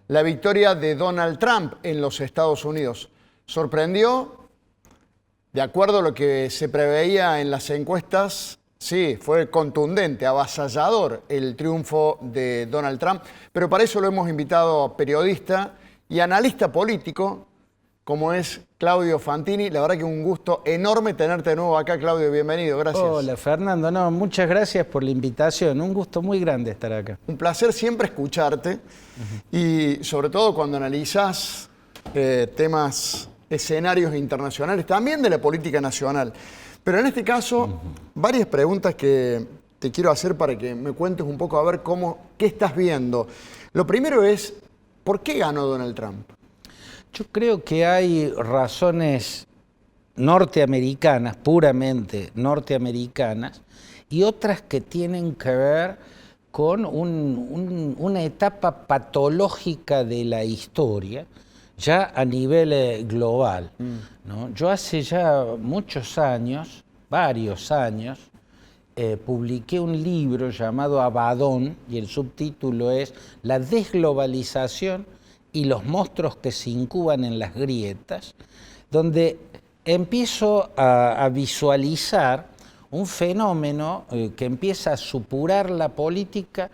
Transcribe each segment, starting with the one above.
la victoria de Donald Trump en los Estados Unidos. ¿Sorprendió? De acuerdo a lo que se preveía en las encuestas, sí, fue contundente, avasallador el triunfo de Donald Trump, pero para eso lo hemos invitado a periodista y analista político, como es Claudio Fantini. La verdad que un gusto enorme tenerte de nuevo acá, Claudio, bienvenido, gracias. Hola, Fernando, no, muchas gracias por la invitación, un gusto muy grande estar acá. Un placer siempre escucharte y sobre todo cuando analizás temas, escenarios internacionales, también de la política nacional. Pero en este caso, varias preguntas que te quiero hacer para que me cuentes un poco a ver qué estás viendo. Lo primero es, ¿por qué ganó Donald Trump? Yo creo que hay razones norteamericanas, puramente norteamericanas, y otras que tienen que ver con una etapa patológica de la historia, ya a nivel global, ¿no? Yo hace ya muchos años, varios años, publiqué un libro llamado Abadón, y el subtítulo es La desglobalización y los monstruos que se incuban en las grietas, donde empiezo a visualizar un fenómeno que empieza a supurar la política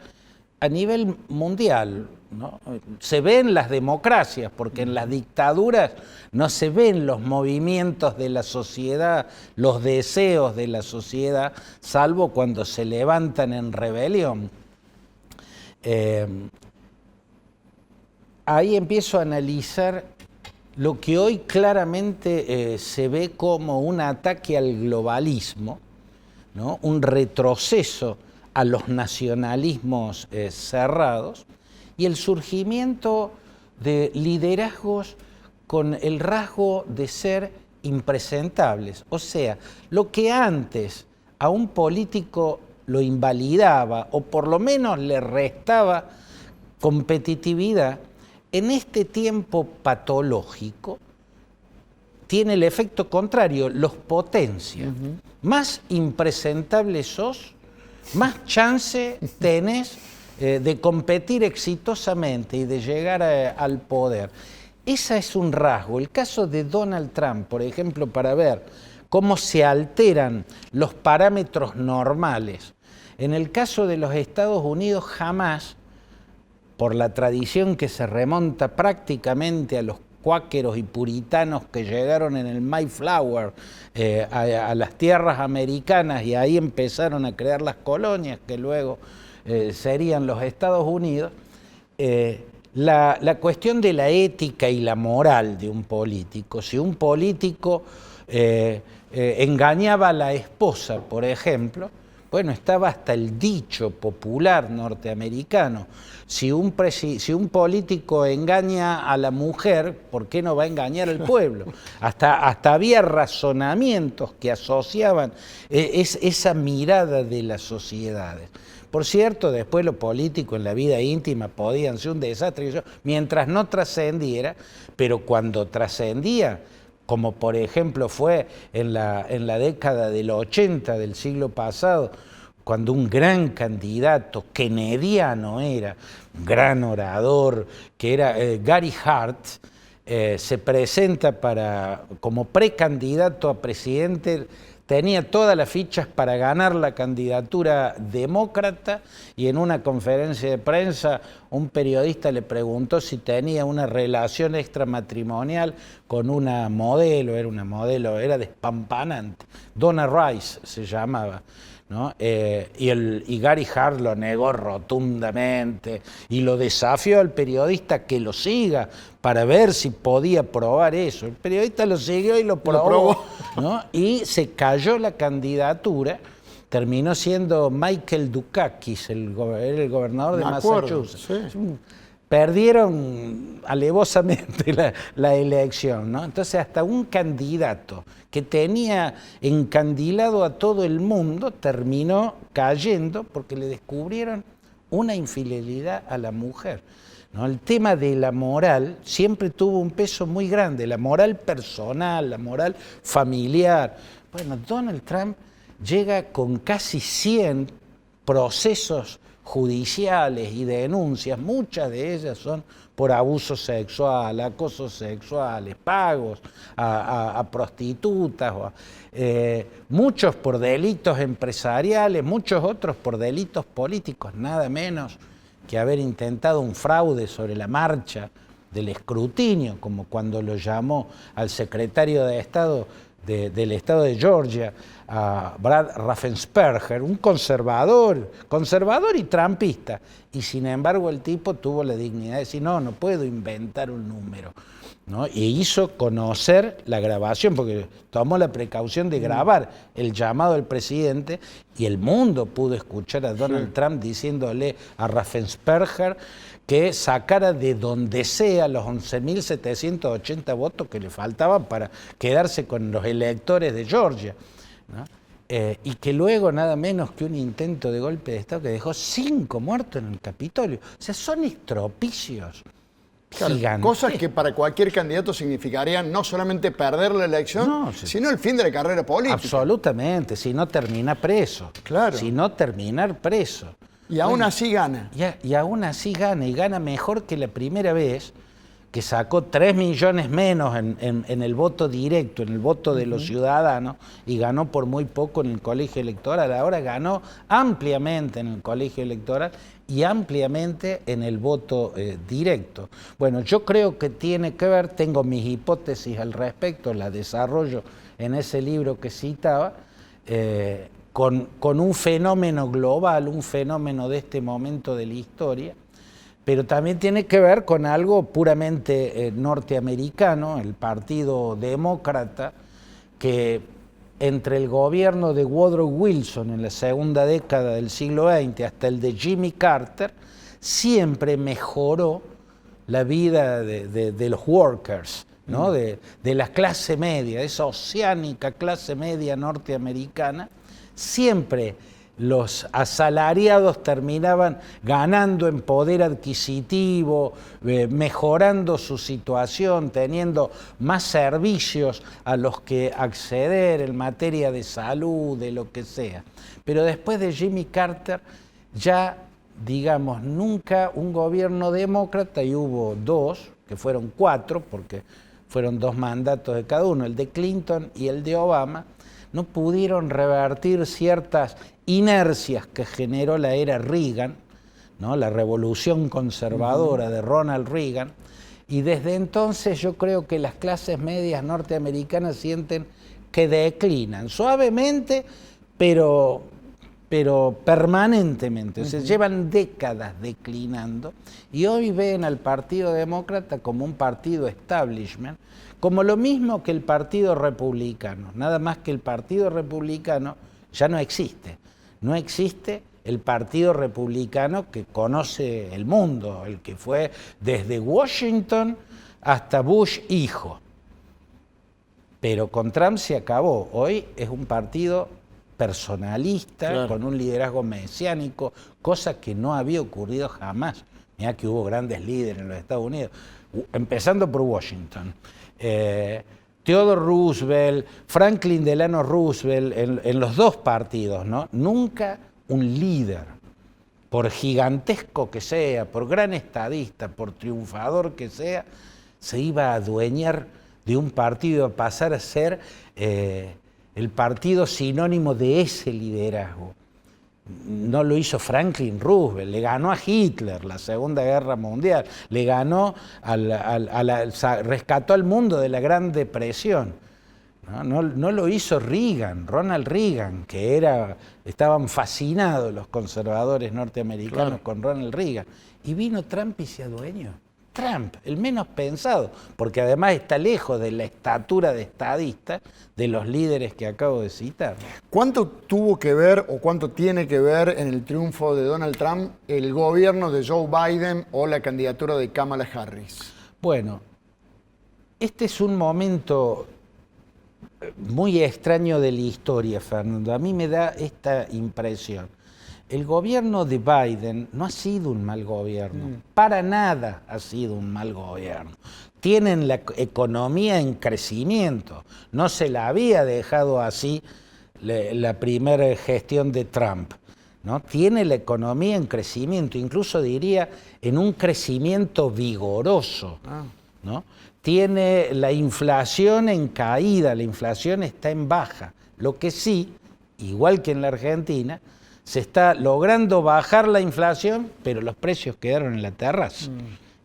a nivel mundial, ¿no? Se ven las democracias, porque en las dictaduras no se ven los movimientos de la sociedad, los deseos de la sociedad, salvo cuando se levantan en rebelión. Ahí empiezo a analizar lo que hoy claramente se ve como un ataque al globalismo, ¿no? Un retroceso a los nacionalismos cerrados y el surgimiento de liderazgos con el rasgo de ser impresentables. O sea, lo que antes a un político lo invalidaba o por lo menos le restaba competitividad, en este tiempo patológico tiene el efecto contrario, los potencia. Más impresentable sos, más chance tenés de competir exitosamente y de llegar al poder. Ese es un rasgo. El caso de Donald Trump, por ejemplo, para ver cómo se alteran los parámetros normales. En el caso de los Estados Unidos, jamás, por la tradición que se remonta prácticamente a los cuáqueros y puritanos que llegaron en el Mayflower a las tierras americanas y ahí empezaron a crear las colonias que luego serían los Estados Unidos, la cuestión de la ética y la moral de un político. Si un político engañaba a la esposa, por ejemplo, bueno, estaba hasta el dicho popular norteamericano. Si un político engaña a la mujer, ¿por qué no va a engañar al pueblo? Hasta había razonamientos que asociaban esa mirada de las sociedades. Por cierto, después los políticos en la vida íntima podían ser un desastre, mientras no trascendiera, pero cuando trascendía, como por ejemplo fue en la década del 80 del siglo pasado, cuando un gran candidato, kennediano era, un gran orador, que era Gary Hart, se presenta como precandidato a presidente, tenía todas las fichas para ganar la candidatura demócrata y en una conferencia de prensa un periodista le preguntó si tenía una relación extramatrimonial con una modelo, era despampanante, Donna Rice se llamaba, ¿no? Y Gary Hart lo negó rotundamente y lo desafió al periodista que lo siga para ver si podía probar eso. El periodista lo siguió y lo probó. ¿No? Y se cayó la candidatura, terminó siendo Michael Dukakis, era el gobernador de Massachusetts. Sí. Perdieron alevosamente la elección, ¿no? Entonces hasta un candidato que tenía encandilado a todo el mundo terminó cayendo porque le descubrieron una infidelidad a la mujer, ¿no? El tema de la moral siempre tuvo un peso muy grande, la moral personal, la moral familiar. Bueno, Donald Trump llega con casi 100 procesos judiciales y denuncias, muchas de ellas son por abuso sexual, acoso sexuales, pagos a prostitutas, muchos por delitos empresariales, muchos otros por delitos políticos, nada menos que haber intentado un fraude sobre la marcha del escrutinio, como cuando lo llamó al secretario de Estado del Estado de Georgia, a Brad Raffensperger, un conservador y trampista, y sin embargo el tipo tuvo la dignidad de decir, no puedo inventar un número, ¿no? Y hizo conocer la grabación, porque tomó la precaución de grabar el llamado del presidente, y el mundo pudo escuchar a Donald Trump diciéndole a Raffensperger que sacara de donde sea los 11.780 votos que le faltaban para quedarse con los electores de Georgia, ¿no? Y que luego nada menos que un intento de golpe de Estado que dejó 5 muertos en el Capitolio. O sea, son estropicios gigantes. Cosas que para cualquier candidato significarían no solamente perder la elección, sino el fin de la carrera política. Absolutamente, si no termina preso. Claro. Si no terminar preso. Y aún así gana. Y aún así gana, y gana mejor que la primera vez, que sacó 3 millones menos en el voto directo, en el voto de los ciudadanos, y ganó por muy poco en el colegio electoral. Ahora ganó ampliamente en el colegio electoral y ampliamente en el voto directo. Bueno, yo creo que tiene que ver, tengo mis hipótesis al respecto, las desarrollo en ese libro que citaba, con un fenómeno global, un fenómeno de este momento de la historia, pero también tiene que ver con algo puramente norteamericano, el Partido Demócrata, que entre el gobierno de Woodrow Wilson en la segunda década del siglo XX hasta el de Jimmy Carter, siempre mejoró la vida de los workers, ¿no? De la clase media, esa oceánica clase media norteamericana. Siempre los asalariados terminaban ganando en poder adquisitivo, mejorando su situación, teniendo más servicios a los que acceder en materia de salud, de lo que sea. Pero después de Jimmy Carter, ya, digamos, nunca un gobierno demócrata, y hubo 2, que fueron 4, porque fueron 2 mandatos de cada uno, el de Clinton y el de Obama, no pudieron revertir ciertas inercias que generó la era Reagan, ¿no? La revolución conservadora de Ronald Reagan, y desde entonces yo creo que las clases medias norteamericanas sienten que declinan, suavemente, pero permanentemente, o sea, llevan décadas declinando, y hoy ven al Partido Demócrata como un partido establishment, como lo mismo que el Partido Republicano, nada más que el Partido Republicano ya no existe. No existe el Partido Republicano que conoce el mundo, el que fue desde Washington hasta Bush hijo. Pero con Trump se acabó. Hoy es un partido personalista, claro, con un liderazgo mesiánico, cosa que no había ocurrido jamás. Mirá que hubo grandes líderes en los Estados Unidos, empezando por Washington. Theodore Roosevelt, Franklin Delano Roosevelt, en los 2 partidos, ¿no? Nunca un líder, por gigantesco que sea, por gran estadista, por triunfador que sea, se iba a adueñar de un partido, a pasar a ser el partido sinónimo de ese liderazgo. No lo hizo Franklin Roosevelt, le ganó a Hitler la Segunda Guerra Mundial, le ganó, rescató al mundo de la Gran Depresión. No lo hizo Reagan, Ronald Reagan, estaban fascinados los conservadores norteamericanos, claro, con Ronald Reagan. Y vino Trump y se adueñó. Trump, el menos pensado, porque además está lejos de la estatura de estadista de los líderes que acabo de citar. ¿Cuánto tuvo que ver o cuánto tiene que ver en el triunfo de Donald Trump el gobierno de Joe Biden o la candidatura de Kamala Harris? Bueno, este es un momento muy extraño de la historia, Fernando. A mí me da esta impresión. El gobierno de Biden no ha sido un mal gobierno, para nada ha sido un mal gobierno. Tienen la economía en crecimiento, no se la había dejado así la primera gestión de Trump, ¿no? Tiene la economía en crecimiento, incluso diría en un crecimiento vigoroso, ¿no? Tiene la inflación en caída, la inflación está en baja. Lo que sí, igual que en la Argentina, se está logrando bajar la inflación, pero los precios quedaron en la terraza.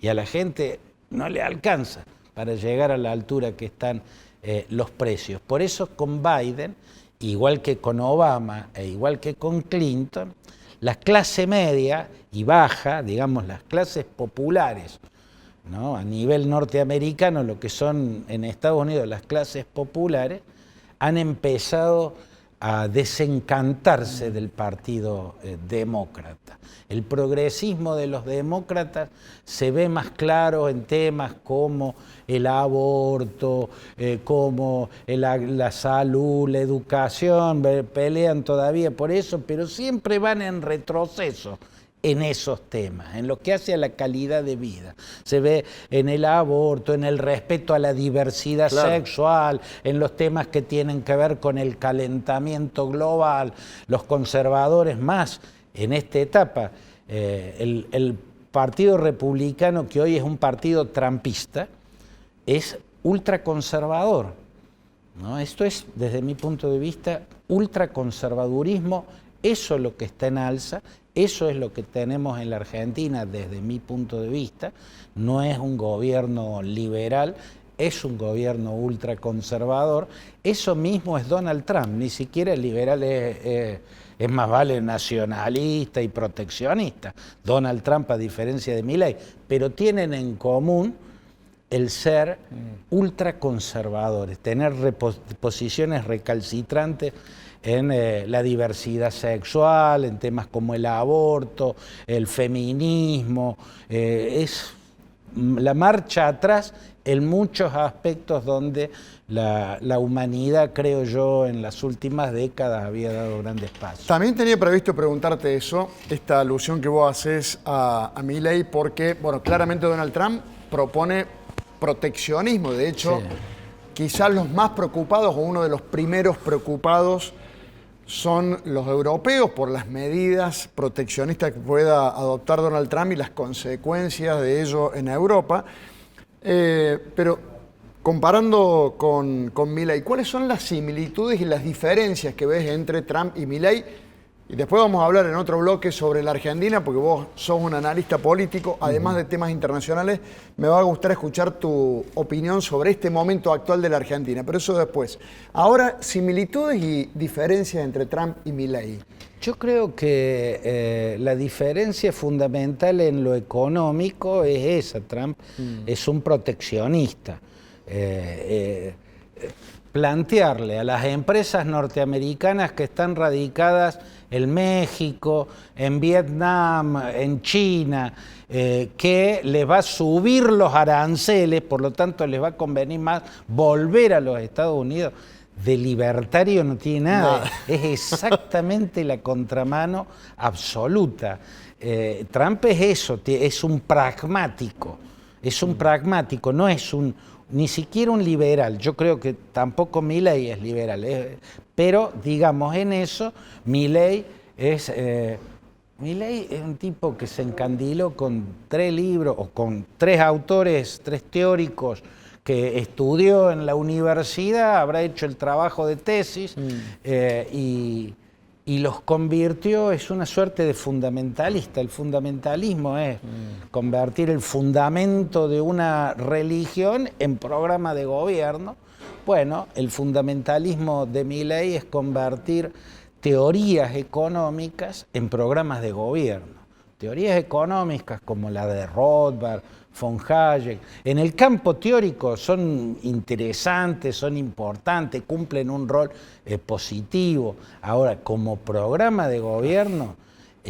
Y a la gente no le alcanza para llegar a la altura que están los precios. Por eso con Biden, igual que con Obama e igual que con Clinton, la clase media y baja, digamos las clases populares, ¿no? A nivel norteamericano, lo que son en Estados Unidos las clases populares, han empezado a desencantarse del partido demócrata. El progresismo de los demócratas se ve más claro en temas como el aborto, como la salud, la educación, pelean todavía por eso, pero siempre van en retroceso en esos temas, en lo que hace a la calidad de vida. Se ve en el aborto, en el respeto a la diversidad sexual, en los temas que tienen que ver con el calentamiento global. Los conservadores más en esta etapa, el Partido Republicano, que hoy es un partido trumpista, es ultraconservador, ¿no? Esto es, desde mi punto de vista, ultraconservadurismo. Eso es lo que está en alza. Eso es lo que tenemos en la Argentina desde mi punto de vista. No es un gobierno liberal, es un gobierno ultraconservador. Eso mismo es Donald Trump, ni siquiera el liberal es más vale nacionalista y proteccionista. Donald Trump, a diferencia de Milei, pero tienen en común el ser ultraconservadores, tener posiciones recalcitrantes en la diversidad sexual, en temas como el aborto, el feminismo, es la marcha atrás en muchos aspectos donde la humanidad, creo yo, en las últimas décadas había dado grandes pasos. También tenía previsto preguntarte eso, esta alusión que vos haces a Milei, porque, bueno, claramente Donald Trump propone proteccionismo. De hecho, quizás los más preocupados o uno de los primeros preocupados son los europeos por las medidas proteccionistas que pueda adoptar Donald Trump y las consecuencias de ello en Europa. Pero comparando con Milei, ¿cuáles son las similitudes y las diferencias que ves entre Trump y Milei? Y después vamos a hablar en otro bloque sobre la Argentina, porque vos sos un analista político, además de temas internacionales. Me va a gustar escuchar tu opinión sobre este momento actual de la Argentina, pero eso después. Ahora, similitudes y diferencias entre Trump y Milei. Yo creo que la diferencia fundamental en lo económico es esa. Trump es un proteccionista. Plantearle a las empresas norteamericanas que están radicadas en México, en Vietnam, en China, que les va a subir los aranceles, por lo tanto les va a convenir más volver a los Estados Unidos, de libertario no tiene nada. Es exactamente la contramano absoluta. Trump es eso, es un pragmático, no es ni siquiera un liberal. Yo creo que tampoco Milei es liberal, pero digamos en eso Milei es un tipo que se encandiló con 3 libros o con 3 autores, 3 teóricos que estudió en la universidad, habrá hecho el trabajo de tesis y los convirtió, es una suerte de fundamentalista. El fundamentalismo es convertir el fundamento de una religión en programa de gobierno. Bueno, el fundamentalismo de Milei es convertir teorías económicas en programas de gobierno. Teorías económicas como la de Rothbard, von Hayek, en el campo teórico son interesantes, son importantes, cumplen un rol positivo. Ahora, como programa de gobierno,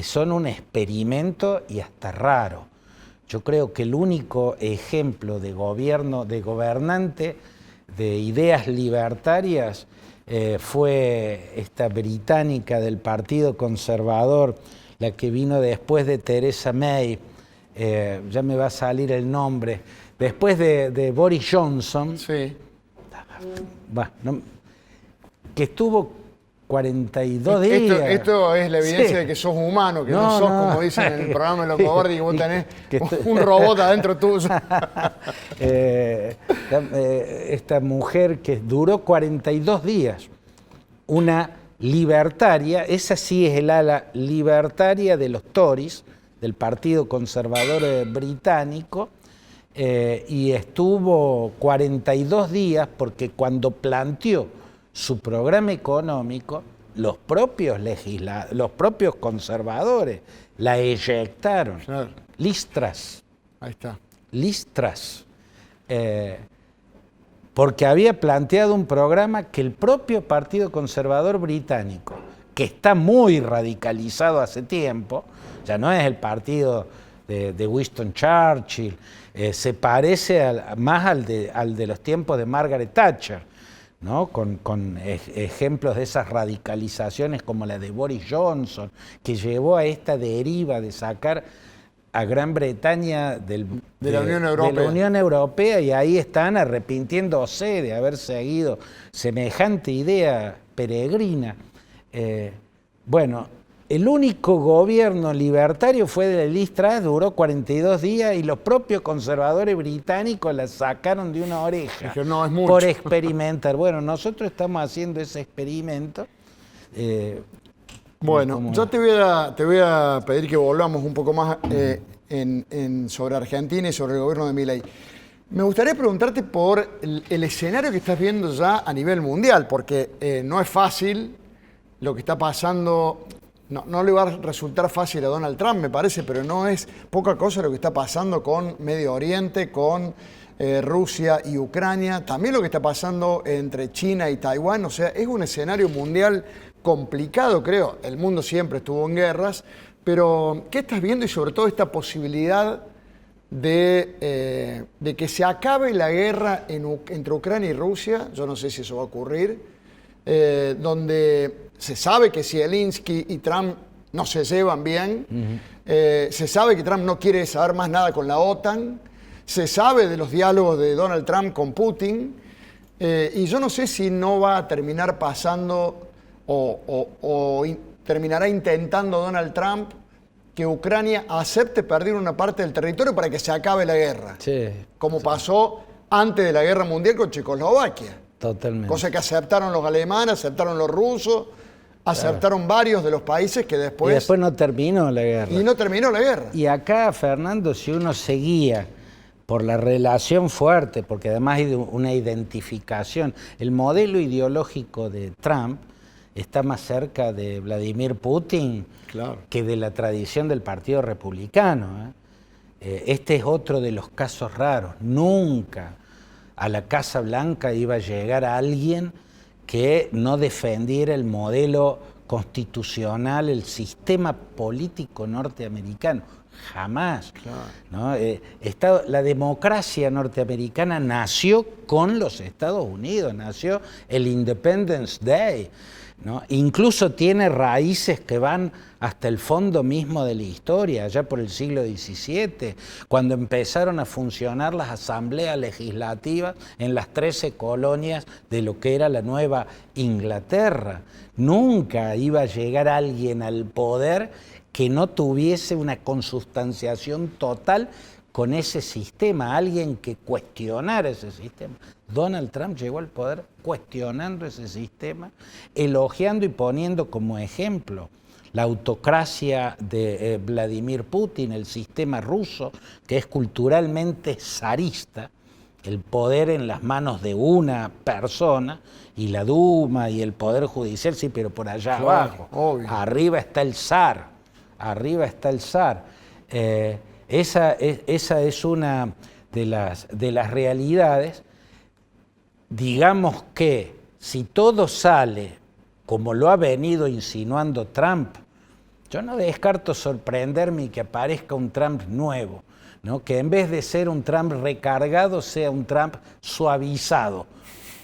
son un experimento y hasta raro. Yo creo que el único ejemplo de gobierno, de gobernante, de ideas libertarias, fue esta británica del Partido Conservador, la que vino después de Theresa May, ya me va a salir el nombre, después de Boris Johnson, Sí. que estuvo 42 días. Esto es la evidencia Sí. de que sos humano, que no sos, como dicen en el programa de Los Cobardes, que vos tenés un robot adentro tuyo. Esta mujer que duró 42 días, una libertaria, esa sí es el ala libertaria de los Tories, del Partido Conservador Británico, y estuvo 42 días porque cuando planteó su programa económico, los propios conservadores la eyectaron. Claro. Liz Truss. Ahí está. Liz Truss, porque había planteado un programa que el propio Partido Conservador Británico, que está muy radicalizado hace tiempo, ya no es el partido de Winston Churchill, se parece más al de los tiempos de Margaret Thatcher, ¿no? Con ejemplos de esas radicalizaciones como la de Boris Johnson, que llevó a esta deriva de sacar a Gran Bretaña de la Unión Europea, y ahí están arrepintiéndose de haber seguido semejante idea peregrina. Bueno, el único gobierno libertario fue de Liz Truss, duró 42 días y los propios conservadores británicos la sacaron de una oreja. Es que no es mucho. Por experimentar. Bueno, nosotros estamos haciendo ese experimento. Bueno, yo te voy a pedir que volvamos un poco más sobre Argentina y sobre el gobierno de Milei. Me gustaría preguntarte por el escenario que estás viendo ya a nivel mundial, porque no es fácil lo que está pasando. No le va a resultar fácil a Donald Trump, me parece, pero no es poca cosa lo que está pasando con Medio Oriente, con Rusia y Ucrania, también lo que está pasando entre China y Taiwán. O sea, es un escenario mundial complicado, creo. El mundo siempre estuvo en guerras, pero ¿qué estás viendo? Y sobre todo esta posibilidad de que se acabe la guerra entre Ucrania y Rusia. Yo no sé si eso va a ocurrir, donde se sabe que Zelensky y Trump no se llevan bien, se sabe que Trump no quiere saber más nada con la OTAN, se sabe de los diálogos de Donald Trump con Putin, y yo no sé si no va a terminar pasando o terminará intentando Donald Trump que Ucrania acepte perder una parte del territorio para que se acabe la guerra, como pasó antes de la Guerra Mundial con Checoslovaquia. Totalmente. Cosa que aceptaron los alemanes, aceptaron los rusos, aceptaron varios de los países que después... Y después no terminó la guerra. Y no terminó la guerra. Y acá, Fernando, si uno seguía por la relación fuerte, porque además hay una identificación, el modelo ideológico de Trump está más cerca de Vladimir Putin que de la tradición del Partido Republicano. Este es otro de los casos raros. Nunca a la Casa Blanca iba a llegar a alguien que no defendiera el modelo constitucional, el sistema político norteamericano. Jamás. ¿No? La democracia norteamericana nació con los Estados Unidos, nació el Independence Day, ¿no? Incluso tiene raíces que van hasta el fondo mismo de la historia, allá por el siglo XVII, cuando empezaron a funcionar las asambleas legislativas en las 13 colonias de lo que era la Nueva Inglaterra. Nunca iba a llegar alguien al poder que no tuviese una consubstanciación total con ese sistema, alguien que cuestionara ese sistema. Donald Trump llegó al poder cuestionando ese sistema, elogiando y poniendo como ejemplo la autocracia de Vladimir Putin, el sistema ruso, que es culturalmente zarista, el poder en las manos de una persona, y la Duma y el Poder Judicial, sí, pero por allá abajo. Obvio. Arriba está el zar, arriba está el zar. Esa es una de las realidades. Digamos que si todo sale como lo ha venido insinuando Trump, yo no descarto sorprenderme y que aparezca un Trump nuevo, ¿no? Que en vez de ser un Trump recargado, sea un Trump suavizado.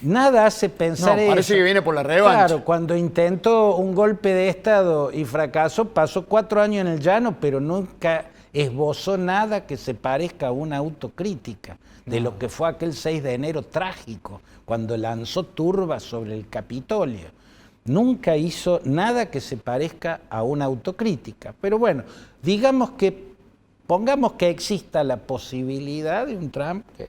Nada hace pensar eso. Parece que viene por la revancha. Claro, cuando intentó un golpe de Estado y fracasó, pasó 4 años en el llano, pero nunca esbozó nada que se parezca a una autocrítica de lo que fue aquel 6 de enero trágico, cuando lanzó turbas sobre el Capitolio. nunca hizo nada que se parezca a una autocrítica. Pero bueno, pongamos que exista la posibilidad de un Trump que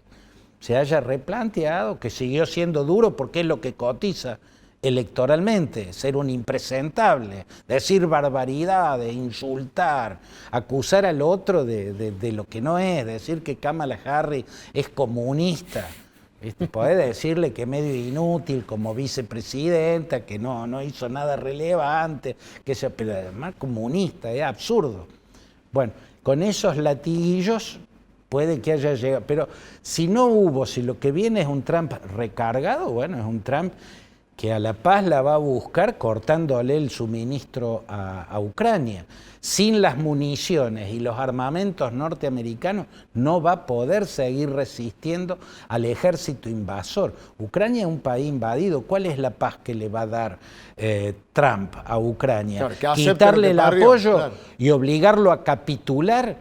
se haya replanteado, que siguió siendo duro porque es lo que cotiza electoralmente, ser un impresentable, decir barbaridades, insultar, acusar al otro de lo que no es, decir que Kamala Harris es comunista. Podés decirle que es medio inútil como vicepresidenta, que no hizo nada relevante, pero además comunista, es absurdo. Bueno, con esos latiguillos puede que haya llegado, pero si lo que viene es un Trump recargado, bueno, es un Trump que a la paz la va a buscar cortándole el suministro a Ucrania. Sin las municiones y los armamentos norteamericanos no va a poder seguir resistiendo al ejército invasor. Ucrania es un país invadido. ¿Cuál es la paz que le va a dar Trump a Ucrania? Claro, quitarle el apoyo, claro, y obligarlo a capitular,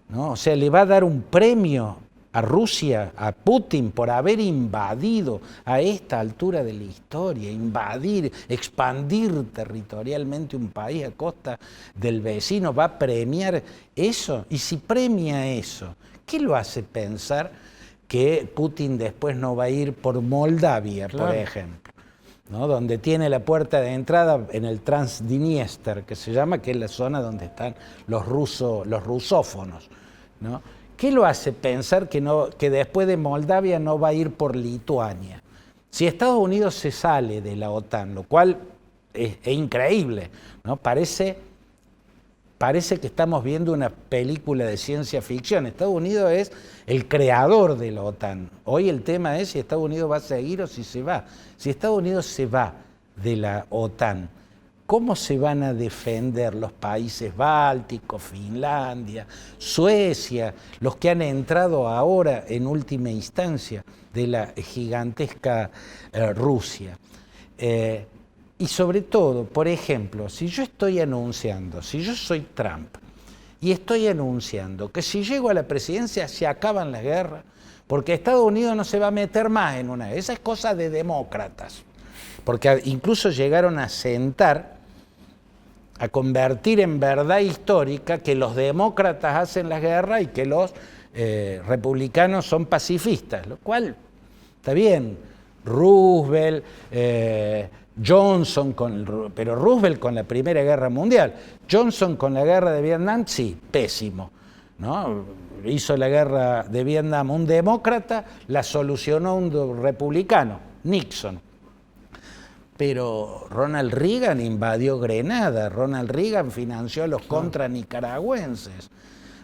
¿no? O sea, le va a dar un premio a Rusia, a Putin, por haber invadido a esta altura de la historia, expandir territorialmente un país a costa del vecino. ¿Va a premiar eso? Y si premia eso, ¿qué lo hace pensar que Putin después no va a ir por Moldavia, por ejemplo? ¿No? Donde tiene la puerta de entrada en el Transdniester, que se llama, que es la zona donde están los rusófonos, ¿no? ¿Qué lo hace pensar que después de Moldavia no va a ir por Lituania? Si Estados Unidos se sale de la OTAN, lo cual es increíble, ¿no? Parece que estamos viendo una película de ciencia ficción. Estados Unidos es el creador de la OTAN. Hoy el tema es si Estados Unidos va a seguir o si se va. Si Estados Unidos se va de la OTAN, ¿cómo se van a defender los países bálticos, Finlandia, Suecia, los que han entrado ahora en última instancia de la gigantesca Rusia? Y sobre todo, por ejemplo, si yo soy Trump y estoy anunciando que si llego a la presidencia se acaban las guerras, porque Estados Unidos no se va a meter más en una. Esa es cosa de demócratas, porque incluso llegaron a convertir en verdad histórica que los demócratas hacen la guerra y que los republicanos son pacifistas, lo cual está bien. Roosevelt, Johnson, pero Roosevelt con la Primera Guerra Mundial, Johnson con la Guerra de Vietnam, sí, pésimo, ¿no? Hizo la Guerra de Vietnam un demócrata, la solucionó un republicano, Nixon. Pero Ronald Reagan invadió Grenada, Ronald Reagan financió a los contra-nicaragüenses.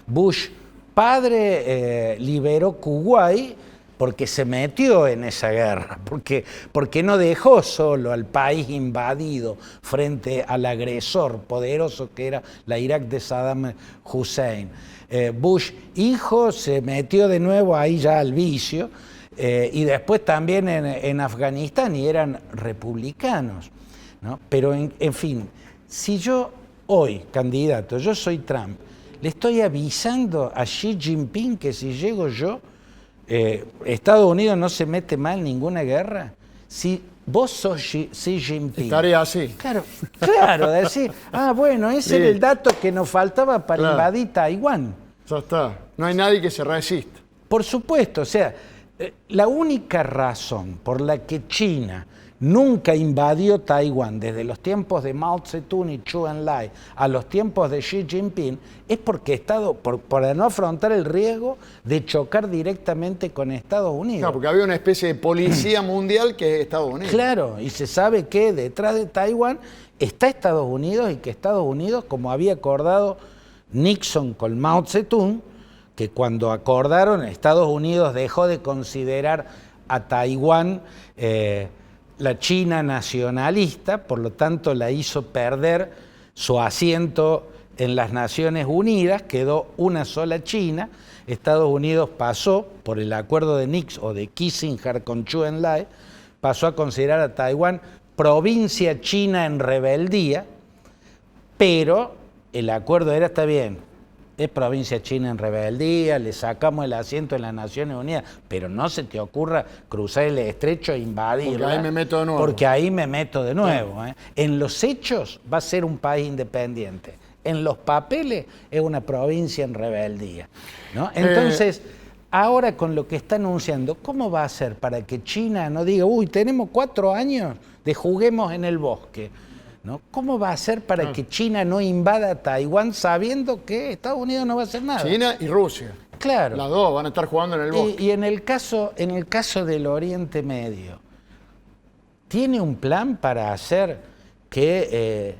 Bush padre liberó Kuwait porque se metió en esa guerra, porque no dejó solo al país invadido frente al agresor poderoso que era la Irak de Saddam Hussein. Bush hijo se metió de nuevo ahí ya al vicio, y después también en Afganistán, y eran republicanos, ¿no? Pero en fin, si yo hoy, candidato, yo soy Trump, le estoy avisando a Xi Jinping que si llego yo, Estados Unidos no se mete más en ninguna guerra. Si vos sos Xi Jinping... Estaría así. Claro, decir, bueno, ese era el dato que nos faltaba para invadir Taiwán. Ya está, no hay nadie que se resista. Por supuesto, o sea, la única razón por la que China nunca invadió Taiwán desde los tiempos de Mao Zedong y Zhou Enlai a los tiempos de Xi Jinping es porque por no afrontar el riesgo de chocar directamente con Estados Unidos. Claro, porque había una especie de policía mundial que es Estados Unidos. Claro, y se sabe que detrás de Taiwán está Estados Unidos y que Estados Unidos, como había acordado Nixon con Mao Zedong, que cuando acordaron Estados Unidos dejó de considerar a Taiwán la China nacionalista, por lo tanto la hizo perder su asiento en las Naciones Unidas, quedó una sola China. Estados Unidos pasó, por el acuerdo de Nixon o de Kissinger con Zhou Enlai, pasó a considerar a Taiwán provincia china en rebeldía, pero el acuerdo era, está bien, es provincia china en rebeldía, le sacamos el asiento en las Naciones Unidas, pero no se te ocurra cruzar el estrecho e invadirla. Porque ahí me meto de nuevo. Porque ahí me meto de nuevo. En los hechos va a ser un país independiente. En los papeles es una provincia en rebeldía, ¿no? Entonces, ahora con lo que está anunciando, ¿cómo va a ser para que China no diga, uy, tenemos 4 años de juguemos en el bosque? ¿No? ¿Cómo va a ser para que China no invada Taiwán sabiendo que Estados Unidos no va a hacer nada? China y Rusia. Claro. Las dos van a estar jugando en el bosque. Y en el caso del Oriente Medio, ¿tiene un plan para hacer que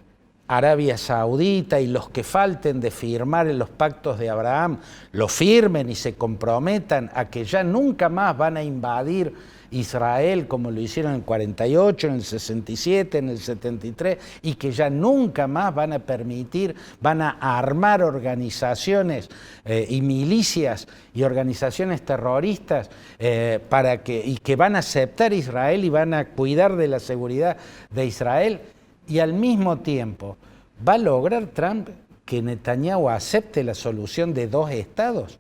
Arabia Saudita y los que falten de firmar en los pactos de Abraham lo firmen y se comprometan a que ya nunca más van a invadir Israel como lo hicieron en el 48, en el 67, en el 73, y que ya nunca más van a permitir, van a armar organizaciones y milicias y organizaciones terroristas y que van a aceptar Israel y van a cuidar de la seguridad de Israel? Y al mismo tiempo, ¿va a lograr Trump que Netanyahu acepte la solución de 2 estados?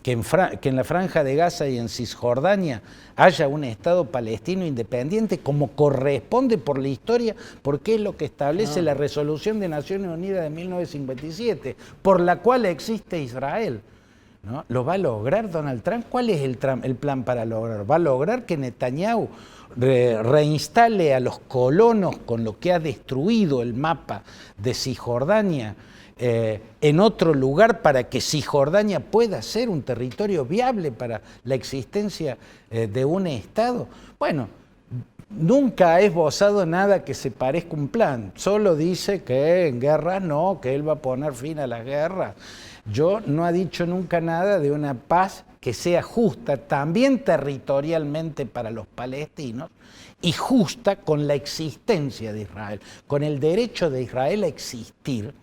Que en la Franja de Gaza y en Cisjordania haya un Estado palestino independiente como corresponde por la historia, porque es lo que establece la Resolución de Naciones Unidas de 1957, por la cual existe Israel, ¿no? ¿Lo va a lograr Donald Trump? ¿Cuál es el plan para lograr? ¿Va a lograr que Netanyahu reinstale a los colonos con lo que ha destruido el mapa de Cisjordania en otro lugar para que Cisjordania pueda ser un territorio viable para la existencia de un Estado? Bueno, nunca ha esbozado nada que se parezca a un plan, solo dice que en guerras no, que él va a poner fin a las guerras. No ha dicho nunca nada de una paz que sea justa también territorialmente para los palestinos y justa con la existencia de Israel, con el derecho de Israel a existir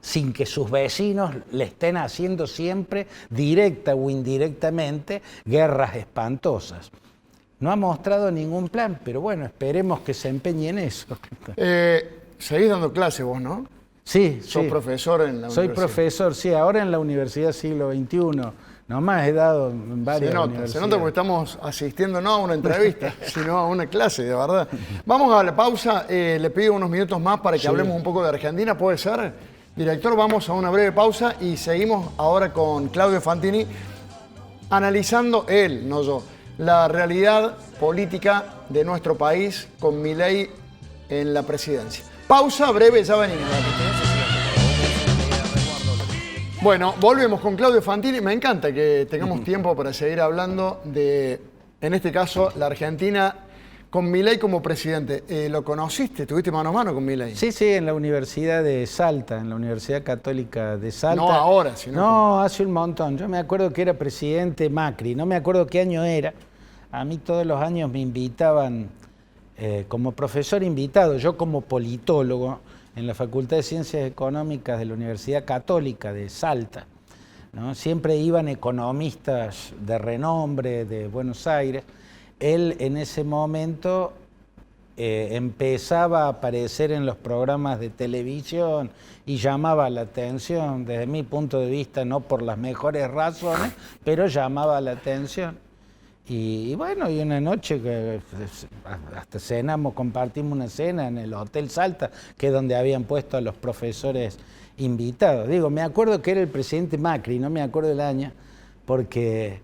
sin que sus vecinos le estén haciendo siempre, directa o indirectamente, guerras espantosas. No ha mostrado ningún plan, pero bueno, esperemos que se empeñe en eso. Seguís dando clase vos, ¿no? Sí, Sos profesor en la universidad. Soy profesor, sí, ahora en la Universidad Siglo XXI. Nomás he dado en varias universidades. Se nota porque estamos asistiendo no a una entrevista, sino a una clase, de verdad. Vamos a la pausa, le pido unos minutos más para que hablemos un poco de Argentina, ¿puede ser? Director, vamos a una breve pausa y seguimos ahora con Claudio Fantini, analizando él, no yo, la realidad política de nuestro país con Milei en la presidencia. Pausa breve, ya venimos. Bueno, volvemos con Claudio Fantini. Me encanta que tengamos tiempo para seguir hablando de, en este caso, la Argentina con Milei como presidente. ¿Lo conociste? ¿Tuviste mano a mano con Milei? Sí, sí, en la Universidad de Salta, en la Universidad Católica de Salta. No ahora, sino... No, hace un montón. Yo me acuerdo que era presidente Macri, no me acuerdo qué año era. A mí todos los años me invitaban como profesor invitado, yo como politólogo, en la Facultad de Ciencias Económicas de la Universidad Católica de Salta, ¿no? Siempre iban economistas de renombre de Buenos Aires. Él en ese momento empezaba a aparecer en los programas de televisión y llamaba la atención, desde mi punto de vista, no por las mejores razones, pero llamaba la atención. Y bueno, y una noche que hasta cenamos, compartimos una cena en el Hotel Salta, que es donde habían puesto a los profesores invitados. Digo, me acuerdo que era el presidente Macri, no me acuerdo el año, porque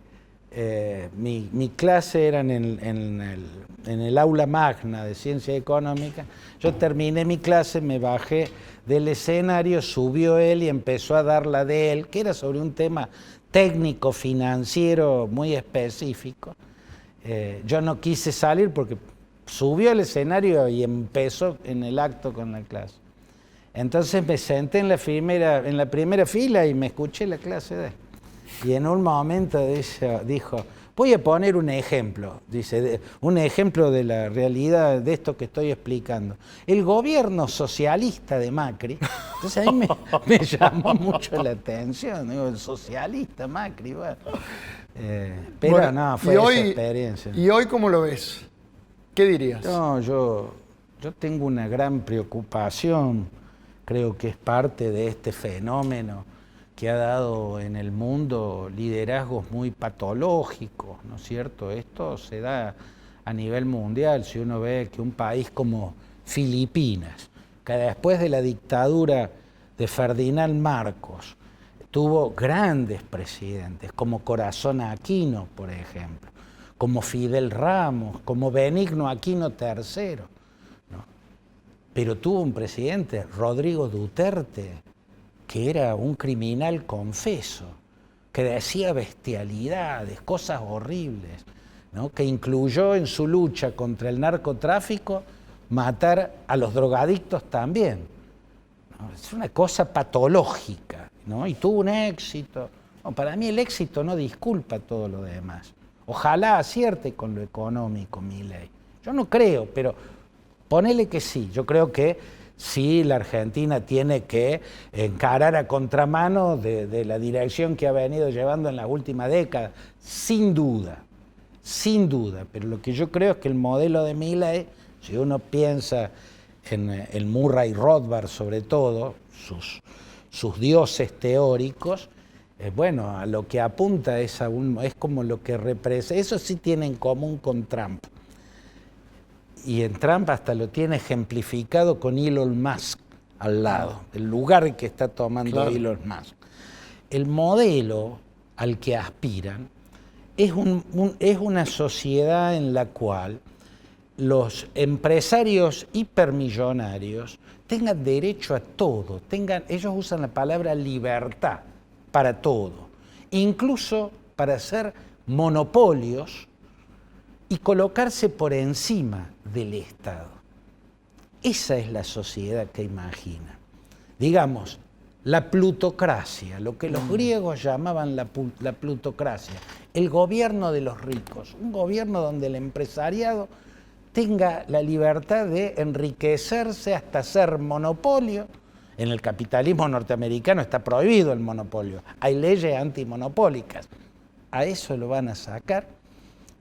mi clase era en el aula magna de Ciencia Económica. Yo terminé mi clase, me bajé del escenario, subió él y empezó a dar la de él, que era sobre un tema técnico, financiero, muy específico. Yo no quise salir porque subió al escenario y empezó en el acto con la clase. Entonces me senté en la primera fila y me escuché la clase de él. Y en un momento dijo, voy a poner un ejemplo, dice, un ejemplo de la realidad de esto que estoy explicando. El gobierno socialista de Macri, entonces a mí me llamó mucho la atención, digo, el socialista Macri, bueno. Pero bueno, no, fue esa experiencia. ¿Y hoy cómo lo ves? ¿Qué dirías? No, yo tengo una gran preocupación, creo que es parte de este fenómeno que ha dado en el mundo liderazgos muy patológicos, ¿no es cierto? Esto se da a nivel mundial. Si uno ve que un país como Filipinas, que después de la dictadura de Ferdinand Marcos tuvo grandes presidentes, como Corazón Aquino, por ejemplo, como Fidel Ramos, como Benigno Aquino III, ¿no? Pero tuvo un presidente, Rodrigo Duterte, que era un criminal confeso, que decía bestialidades, cosas horribles, ¿no? Que incluyó en su lucha contra el narcotráfico matar a los drogadictos también, ¿no? Es una cosa patológica, ¿no? Y tuvo un éxito. No, para mí el éxito no disculpa todo lo demás. Ojalá acierte con lo económico, Milei. Yo no creo, pero ponele que sí. Yo creo que sí, la Argentina tiene que encarar a contramano de la dirección que ha venido llevando en la última década, sin duda, pero lo que yo creo es que el modelo de Milei, si uno piensa en el Murray Rothbard sobre todo, sus dioses teóricos, bueno, a lo que apunta es como lo que representa, eso sí tiene en común con Trump. Y en Trump hasta lo tiene ejemplificado con Elon Musk al lado, el lugar que está tomando Elon Musk. El modelo al que aspiran es una sociedad en la cual los empresarios hipermillonarios tengan derecho a todo, ellos usan la palabra libertad para todo, incluso para hacer monopolios y colocarse por encima del Estado. Esa es la sociedad que imagina. Digamos, la plutocracia, lo que los griegos llamaban la plutocracia, el gobierno de los ricos, un gobierno donde el empresariado tenga la libertad de enriquecerse hasta hacer monopolio. En el capitalismo norteamericano está prohibido el monopolio, hay leyes antimonopólicas. A eso lo van a sacar,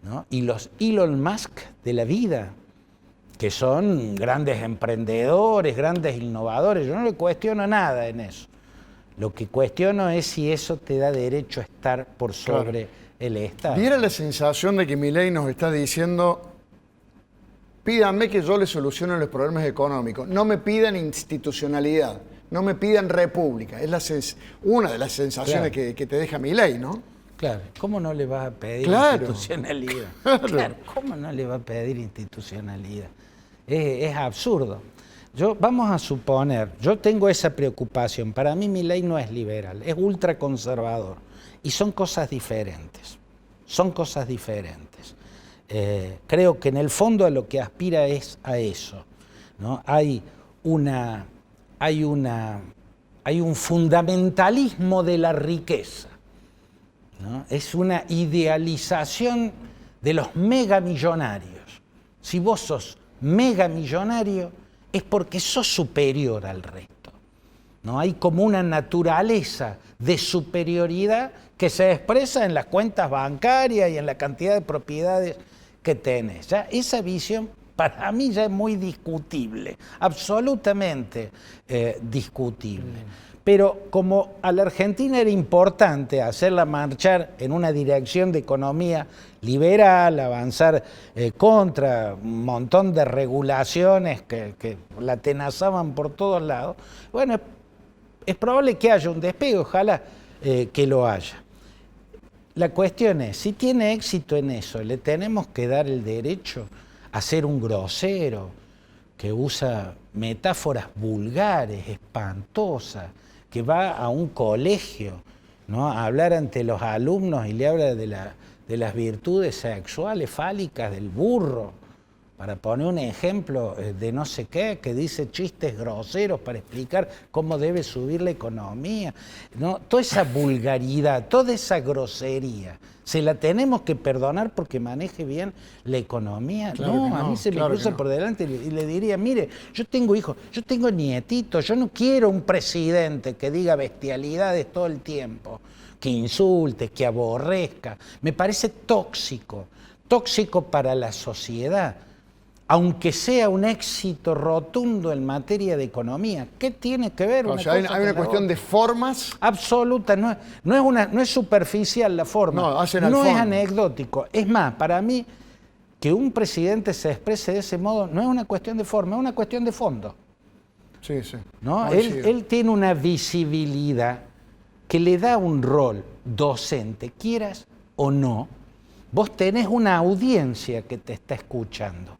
¿no? Y los Elon Musk de la vida, que son grandes emprendedores, grandes innovadores, yo no le cuestiono nada en eso. Lo que cuestiono es si eso te da derecho a estar por sobre el Estado. Diera la sensación de que Milei nos está diciendo: pídanme que yo les solucione los problemas económicos, no me pidan institucionalidad, no me pidan república. Es una de las sensaciones que te deja Milei, ¿no? Claro, ¿cómo no le vas a pedir institucionalidad? Claro, ¿cómo no le va a pedir institucionalidad? Es absurdo. Vamos a suponer, yo tengo esa preocupación, para mí Milei no es liberal, es ultraconservador, y son cosas diferentes, creo que en el fondo a lo que aspira es a eso, ¿no? Hay un fundamentalismo de la riqueza, ¿no? Es una idealización de los megamillonarios. Si vos sos megamillonario es porque sos superior al resto, ¿no? Hay como una naturaleza de superioridad que se expresa en las cuentas bancarias y en la cantidad de propiedades que tenés. Ya esa visión para mí ya es muy discutible, absolutamente discutible. Pero como a la Argentina era importante hacerla marchar en una dirección de economía liberal, avanzar contra un montón de regulaciones que la atenazaban por todos lados, bueno, es probable que haya un despegue, ojalá que lo haya. La cuestión es, si tiene éxito en eso, le tenemos que dar el derecho a ser un grosero que usa metáforas vulgares, espantosas, que va a un colegio, ¿no?, a hablar ante los alumnos y le habla de las virtudes sexuales, fálicas, del burro, para poner un ejemplo de no sé qué, que dice chistes groseros para explicar cómo debe subir la economía, ¿no? Toda esa vulgaridad, toda esa grosería, ¿se la tenemos que perdonar porque maneje bien la economía? Claro no, a mí se me cruza por delante y le diría, mire, yo tengo hijos, yo tengo nietitos, yo no quiero un presidente que diga bestialidades todo el tiempo, que insulte, que aborrezca. Me parece tóxico para la sociedad. aunque sea un éxito rotundo en materia de economía. ¿Qué tiene que ver una O sea, cosa hay una con la cuestión otra? de formas. Absoluta, no es superficial la forma, No, hacen al no es fondo. anecdótico. Es más, para mí, que un presidente se exprese de ese modo no es una cuestión de forma, es una cuestión de fondo. Sí, sí. ¿No? Coincido. Él tiene una visibilidad que le da un rol docente, quieras o no. Vos tenés una audiencia que te está escuchando.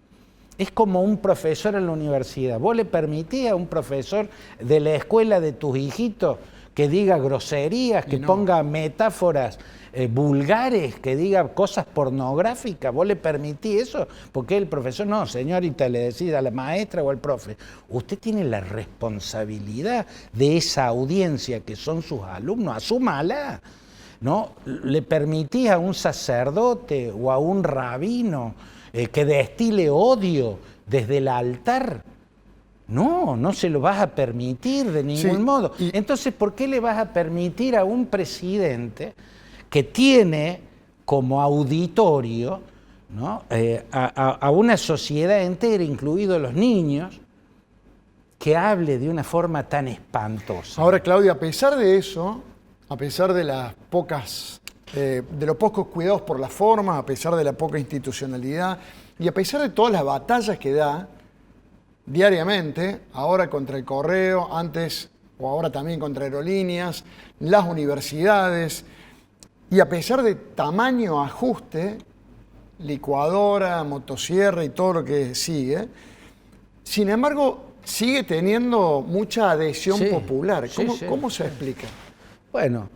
Es como un profesor en la universidad. ¿Vos le permitís a un profesor de la escuela de tus hijitos que diga groserías, que ponga metáforas vulgares, que diga cosas pornográficas? ¿Vos le permitís eso? Porque el profesor, no, señorita, le decís a la maestra o al profe. Usted tiene la responsabilidad de esa audiencia que son sus alumnos, asúmala. ¿No? Le permitís a un sacerdote o a un rabino que destile odio desde el altar. No, no se lo vas a permitir de ningún modo. Entonces, ¿por qué le vas a permitir a un presidente que tiene como auditorio, ¿no? a una sociedad entera, incluidos los niños, que hable de una forma tan espantosa? Ahora, Claudia, a pesar de eso, a pesar de las de los pocos cuidados por la forma, a pesar de la poca institucionalidad y a pesar de todas las batallas que da diariamente, ahora contra el correo, antes o ahora también contra aerolíneas, las universidades, y a pesar de tamaño ajuste, licuadora, motosierra y todo lo que sigue, sin embargo, sigue teniendo mucha adhesión popular. ¿Cómo se explica? Bueno,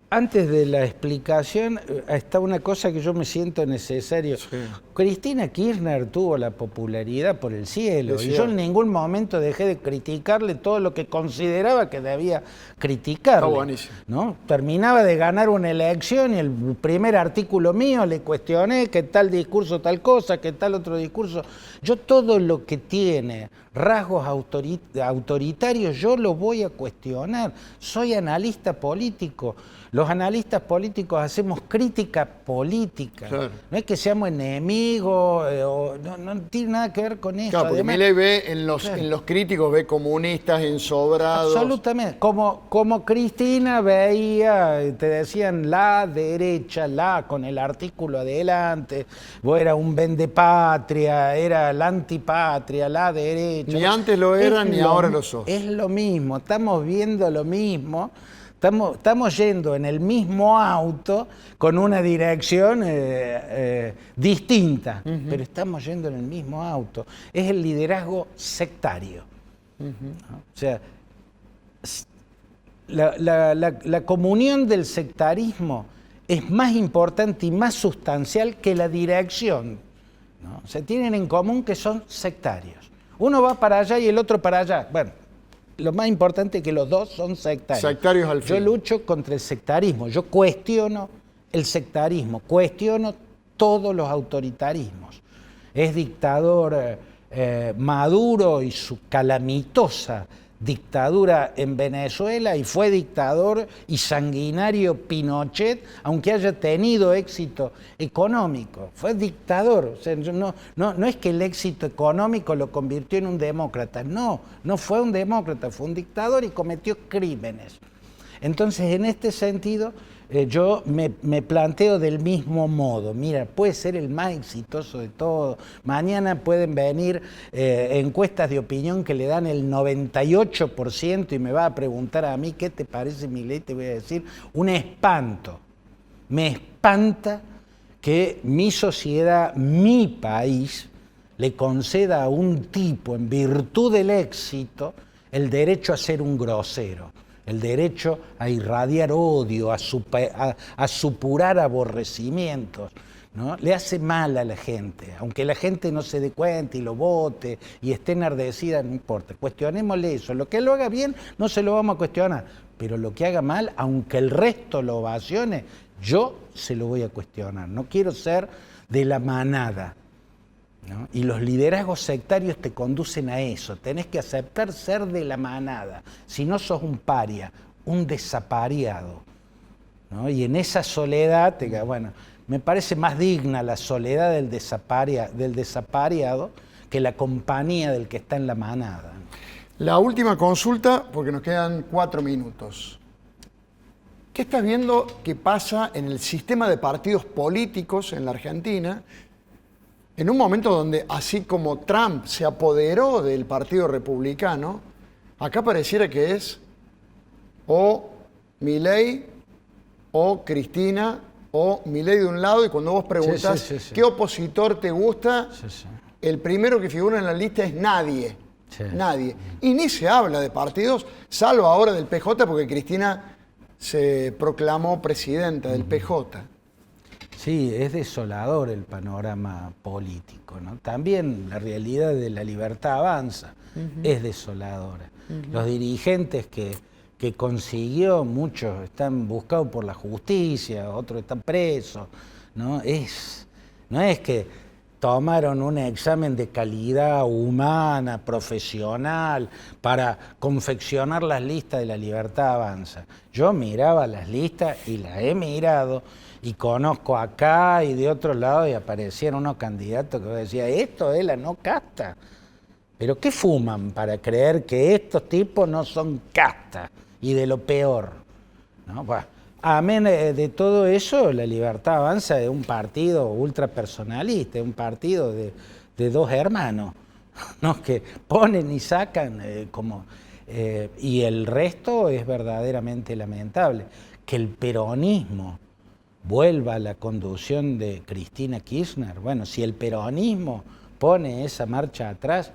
antes de la explicación está una cosa que yo me siento necesario. Sí. Cristina Kirchner tuvo la popularidad por el cielo y yo en ningún momento dejé de criticarle todo lo que consideraba que debía criticarle. Está buenísimo. ¿No? Terminaba de ganar una elección y el primer artículo mío le cuestioné que tal discurso tal cosa, que tal otro discurso. Yo todo lo que tiene rasgos autoritarios yo lo voy a cuestionar. Soy analista político. Los analistas políticos hacemos crítica política. Claro. No es que seamos enemigos, no tiene nada que ver con eso. Claro, porque además, Milei ve en los críticos, ve comunistas ensobrados. Absolutamente. Como Cristina veía, te decían la derecha, con el artículo adelante, vos era un vendepatria, era la antipatria, la derecha. Ni antes lo eran ni ahora lo sos. Es lo mismo, estamos viendo lo mismo. Estamos yendo en el mismo auto con una dirección distinta, pero estamos yendo en el mismo auto. Es el liderazgo sectario. ¿No? O sea, la comunión del sectarismo es más importante y más sustancial que la dirección, ¿no? O sea, tienen en común que son sectarios. Uno va para allá y el otro para allá. Bueno, lo más importante es que los dos son sectarios. Sectarios al fin. Yo lucho contra el sectarismo, yo cuestiono el sectarismo, cuestiono todos los autoritarismos. Es dictador Maduro y su calamitosa dictadura en Venezuela y fue dictador y sanguinario Pinochet, aunque haya tenido éxito económico. Fue dictador. O sea, no es que el éxito económico lo convirtió en un demócrata. No fue un demócrata, fue un dictador y cometió crímenes. Entonces, en este sentido, yo me planteo del mismo modo. Mira, puede ser el más exitoso de todos. Mañana pueden venir encuestas de opinión que le dan el 98% y me va a preguntar a mí, ¿qué te parece, Milei? Te voy a decir, un espanto. Me espanta que mi sociedad, mi país, le conceda a un tipo, en virtud del éxito, el derecho a ser un grosero. El derecho a irradiar odio, a supurar aborrecimientos, ¿no? Le hace mal a la gente, aunque la gente no se dé cuenta y lo vote y esté enardecida, no importa, cuestionémosle eso. Lo que lo haga bien no se lo vamos a cuestionar, pero lo que haga mal, aunque el resto lo ovacione, yo se lo voy a cuestionar. No quiero ser de la manada, ¿no? Y los liderazgos sectarios te conducen a eso. Tenés que aceptar ser de la manada. Si no, sos un paria, un desapariado, ¿no? Y en esa soledad, bueno, Me parece más digna la soledad del desapareado que la compañía del que está en la manada. La última consulta, porque nos quedan 4 minutos. ¿Qué estás viendo que pasa en el sistema de partidos políticos en la Argentina? En un momento donde, así como Trump se apoderó del Partido Republicano, acá pareciera que es o Milei o Cristina o Milei de un lado, y cuando vos preguntas Sí. qué opositor te gusta, Sí. el primero que figura en la lista es nadie. Sí. Nadie. Y ni se habla de partidos, salvo ahora del PJ, porque Cristina se proclamó presidenta del PJ. Sí, es desolador el panorama político, ¿no? También la realidad de la Libertad Avanza es desoladora. Los dirigentes que consiguió, muchos están buscados por la justicia, otros están presos, ¿no? No es que tomaron un examen de calidad humana, profesional, para confeccionar las listas de la Libertad Avanza. Yo miraba las listas y las he mirado y conozco acá y de otro lado y aparecieron unos candidatos que decía, esto es la no casta. ¿Pero qué fuman para creer que estos tipos no son casta y de lo peor? ¿No? Bueno, amén de todo eso, la Libertad Avanza es un partido ultrapersonalista, es un partido de dos hermanos, ¿no? Que ponen y sacan y el resto es verdaderamente lamentable. Que el peronismo vuelva a la conducción de Cristina Kirchner. Bueno, si el peronismo pone esa marcha atrás,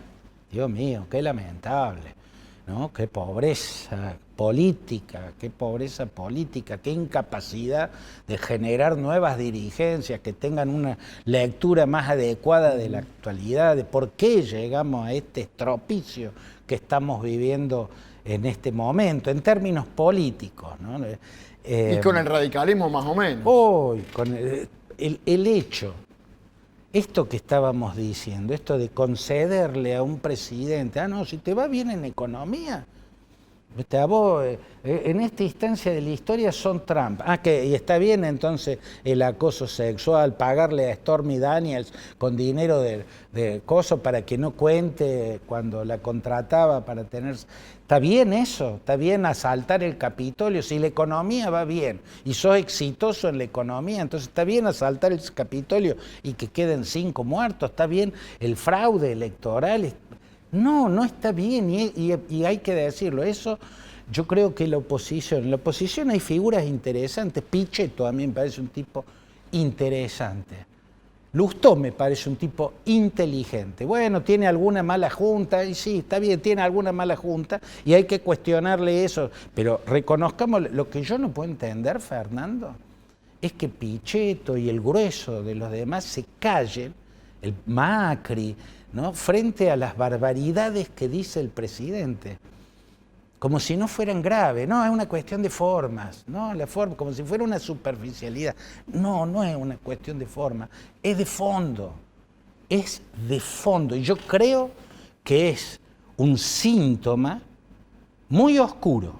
Dios mío, qué lamentable, ¿no? Qué pobreza política, qué incapacidad de generar nuevas dirigencias que tengan una lectura más adecuada de la actualidad, de por qué llegamos a este estropicio que estamos viviendo en este momento, en términos políticos, ¿no? Y con el radicalismo más o menos. Hoy, con el hecho, esto que estábamos diciendo, esto de concederle a un presidente, no, si te va bien en economía, a vos, en esta instancia de la historia son Trump. Y está bien entonces el acoso sexual, pagarle a Stormy Daniels con dinero de coso para que no cuente cuando la contrataba para tener... Está bien eso, está bien asaltar el Capitolio. Si la economía va bien y sos exitoso en la economía, entonces está bien asaltar el Capitolio y que queden 5 muertos. Está bien el fraude electoral. No está bien y hay que decirlo. Eso yo creo que en la oposición hay figuras interesantes. Pichetto a mí me parece un tipo interesante. Lustó me parece un tipo inteligente. Bueno, tiene alguna mala junta, y sí, está bien, tiene alguna mala junta y hay que cuestionarle eso. Pero reconozcamos, lo que yo no puedo entender, Fernando, es que Pichetto y el grueso de los demás se callen, el Macri, ¿no?, frente a las barbaridades que dice el presidente, como si no fueran graves. No, es una cuestión de formas, ¿no? La forma, como si fuera una superficialidad. No es una cuestión de forma, es de fondo, es de fondo. Y yo creo que es un síntoma muy oscuro,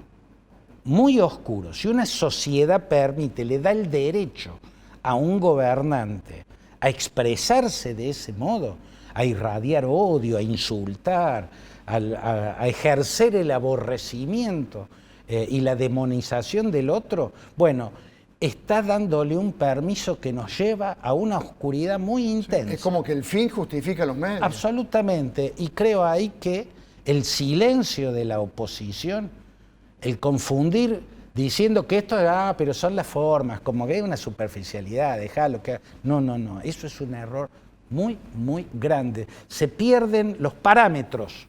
muy oscuro. Si una sociedad permite, le da el derecho a un gobernante a expresarse de ese modo, a irradiar odio, a insultar, a ejercer el aborrecimiento y la demonización del otro, bueno, está dándole un permiso que nos lleva a una oscuridad muy intensa. Es como que el fin justifica los medios. Absolutamente, y creo ahí que el silencio de la oposición, el confundir diciendo que esto, pero son las formas, como que hay una superficialidad, dejalo que... No, eso es un error muy, muy grande. Se pierden los parámetros,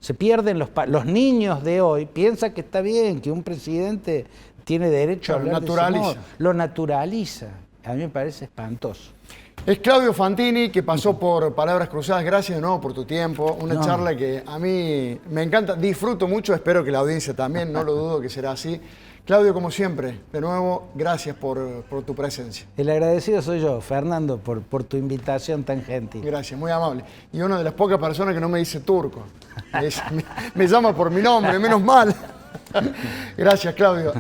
se pierden los niños de hoy piensan que está bien, que un presidente tiene derecho a hablar de ese modo. Lo naturaliza. A mí me parece espantoso. Es Claudio Fantini, que pasó por Palabras Cruzadas. Gracias de nuevo por tu tiempo. Una charla que a mí me encanta, disfruto mucho, espero que la audiencia también, no lo dudo que será así. Claudio, como siempre, de nuevo, gracias por tu presencia. El agradecido soy yo, Fernando, por tu invitación tan gentil. Gracias, muy amable. Y una de las pocas personas que no me dice turco. Me llama por mi nombre, menos mal. Gracias, Claudio.